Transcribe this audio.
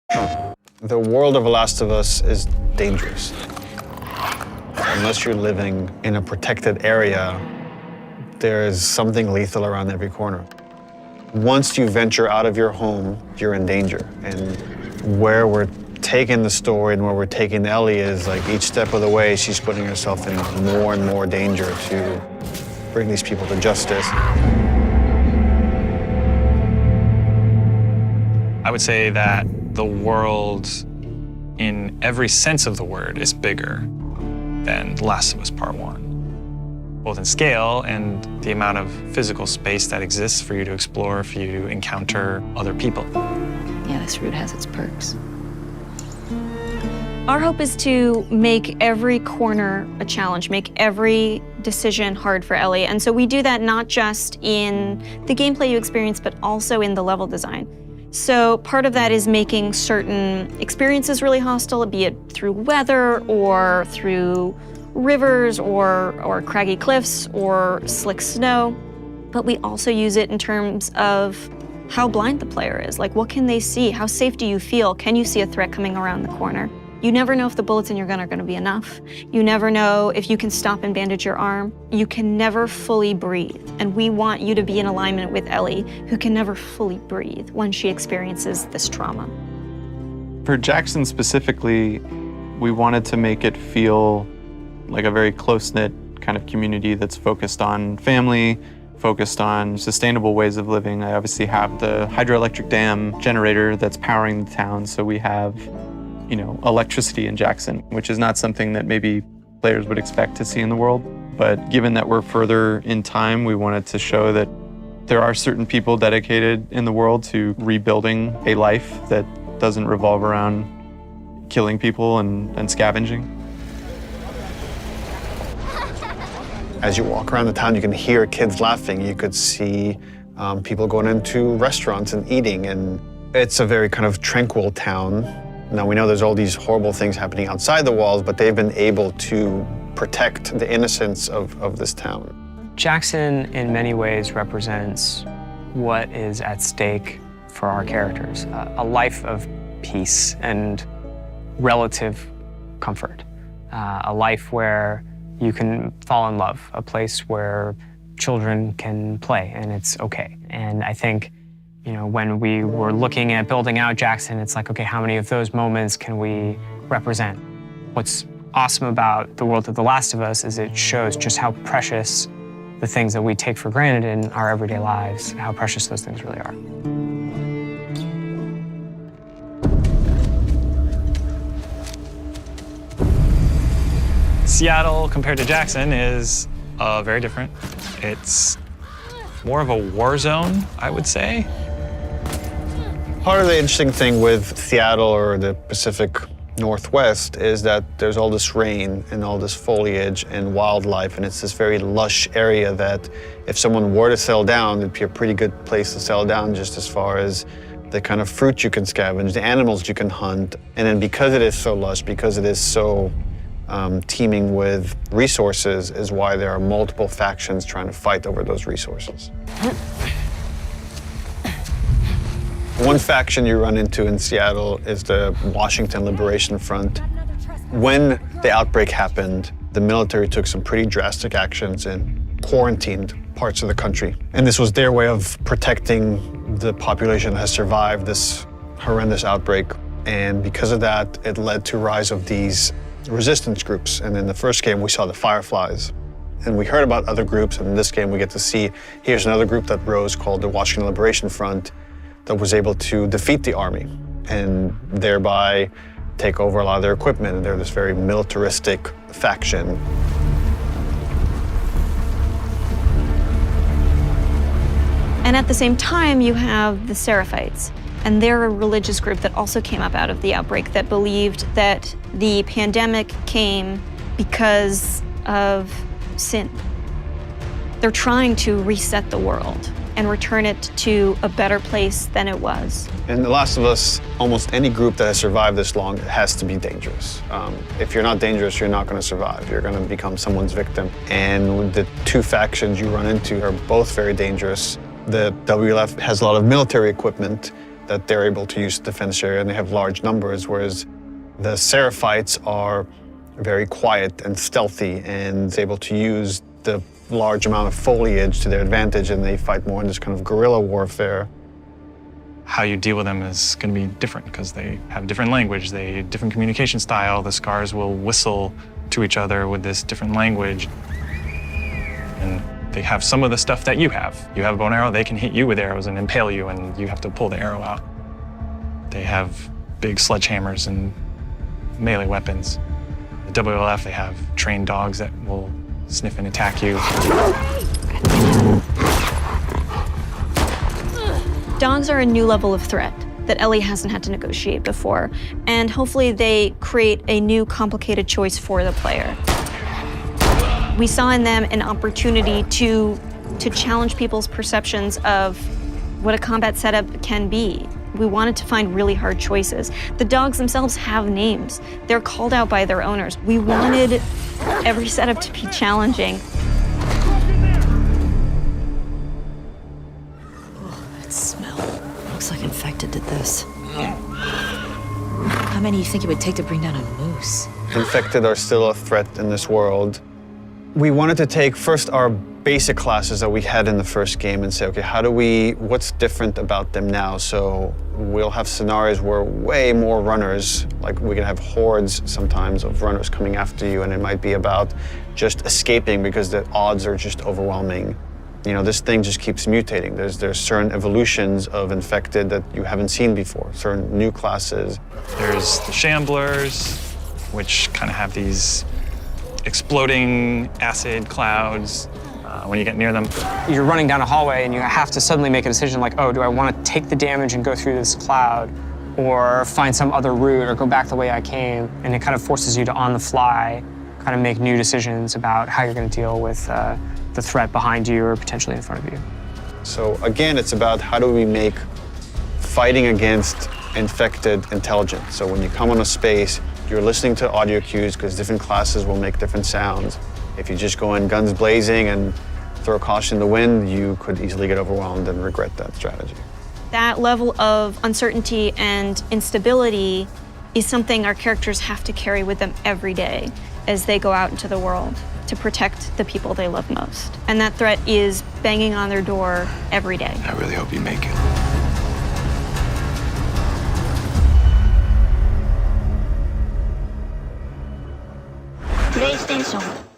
The world of The Last of Us is dangerous. Unless you're living in a protected area, there's something lethal around every corner. Once you venture out of your home, you're in danger. And where we're taking the story and where we're taking Ellie is like each step of the way, she's putting herself in more and more danger to bring these people to justice. I would say that the world, in every sense of the word, is bigger than Last of Us Part 1. Both in scale and the amount of physical space that exists for you to explore, for you to encounter other people. Yeah, this route has its perks. Our hope is to make every corner a challenge, make every decision hard for Ellie. And so we do that not just in the gameplay you experience, but also in the level design. So part of that is making certain experiences really hostile, be it through weather or through rivers or craggy cliffs or slick snow. But we also use it in terms of how blind the player is. Like, what can they see? How safe do you feel? Can you see a threat coming around the corner? You never know if the bullets in your gun are going to be enough. You never know if you can stop and bandage your arm. You can never fully breathe. And we want you to be in alignment with Ellie, who can never fully breathe when she experiences this trauma. For Jackson specifically, we wanted to make it feel like a very close-knit kind of community that's focused on family, focused on sustainable ways of living. I obviously have the hydroelectric dam generator that's powering the town, so we have electricity in Jackson, which is not something that maybe players would expect to see in the world. But given that we're further in time, we wanted to show that there are certain people dedicated in the world to rebuilding a life that doesn't revolve around killing people and scavenging. As you walk around the town, you can hear kids laughing. You could see people going into restaurants and eating. And it's a very kind of tranquil town. Now, we know there's all these horrible things happening outside the walls, but they've been able to protect the innocence of this town. Jackson, in many ways, represents what is at stake for our characters, a life of peace and relative comfort, a life where you can fall in love, a place where children can play and it's okay. And I think when we were looking at building out Jackson, it's like, okay, how many of those moments can we represent? What's awesome about the world of The Last of Us is it shows just how precious the things that we take for granted in our everyday lives, how precious those things really are. Seattle, compared to Jackson, is very different. It's more of a war zone, I would say. Part of the interesting thing with Seattle or the Pacific Northwest is that there's all this rain and all this foliage and wildlife, and it's this very lush area that if someone were to settle down, it'd be a pretty good place to settle down just as far as the kind of fruit you can scavenge, the animals you can hunt. And then because it is so lush, because it is so teeming with resources, is why there are multiple factions trying to fight over those resources. One faction you run into in Seattle is the Washington Liberation Front. When the outbreak happened, the military took some pretty drastic actions and quarantined parts of the country. And this was their way of protecting the population that has survived this horrendous outbreak. And because of that, it led to rise of these resistance groups. And in the first game, we saw the Fireflies. And we heard about other groups, and in this game, we get to see, here's another group that rose called the Washington Liberation Front that was able to defeat the army and thereby take over a lot of their equipment. And they're this very militaristic faction. And at the same time, you have the Seraphites. And they're a religious group that also came up out of the outbreak that believed that the pandemic came because of sin. They're trying to reset the world and return it to a better place than it was. In The Last of Us, almost any group that has survived this long has to be dangerous. If you're not dangerous, you're not going to survive. You're going to become someone's victim. And the two factions you run into are both very dangerous. The WLF has a lot of military equipment. that they're able to use defense area, and they have large numbers, whereas the Seraphites are very quiet and stealthy and able to use the large amount of foliage to their advantage, and they fight more in this kind of guerrilla warfare. How you deal with them is going to be different because they have different language, different communication style. The scars will whistle to each other with this different language. And they have some of the stuff that you have. You have a bow and arrow, they can hit you with arrows and impale you, and you have to pull the arrow out. They have big sledgehammers and melee weapons. The WLF, they have trained dogs that will sniff and attack you. Dogs are a new level of threat that Ellie hasn't had to negotiate before, and hopefully they create a new complicated choice for the player. We saw in them an opportunity to challenge people's perceptions of what a combat setup can be. We wanted to find really hard choices. The dogs themselves have names. They're called out by their owners. We wanted every setup to be challenging. That smell. Looks like infected did this. How many do you think it would take to bring down a moose? Infected are still a threat in this world. We wanted to take first our basic classes that we had in the first game and say, okay, what's different about them now? So we'll have scenarios where way more runners, like we can have hordes sometimes of runners coming after you, and it might be about just escaping because the odds are just overwhelming. You know, this thing just keeps mutating. There's certain evolutions of infected that you haven't seen before, certain new classes. There's the Shamblers, which kind of have these exploding acid clouds when you get near them. You're running down a hallway and you have to suddenly make a decision like, oh, do I want to take the damage and go through this cloud, or find some other route, or go back the way I came? And it kind of forces you to, on the fly, kind of make new decisions about how you're going to deal with the threat behind you or potentially in front of you. So again, it's about how do we make fighting against infected intelligent. So when you come on a space, you're listening to audio cues because different classes will make different sounds. If you just go in guns blazing and throw caution in the wind, you could easily get overwhelmed and regret that strategy. That level of uncertainty and instability is something our characters have to carry with them every day as they go out into the world to protect the people they love most. And that threat is banging on their door every day. I really hope you make it. PlayStation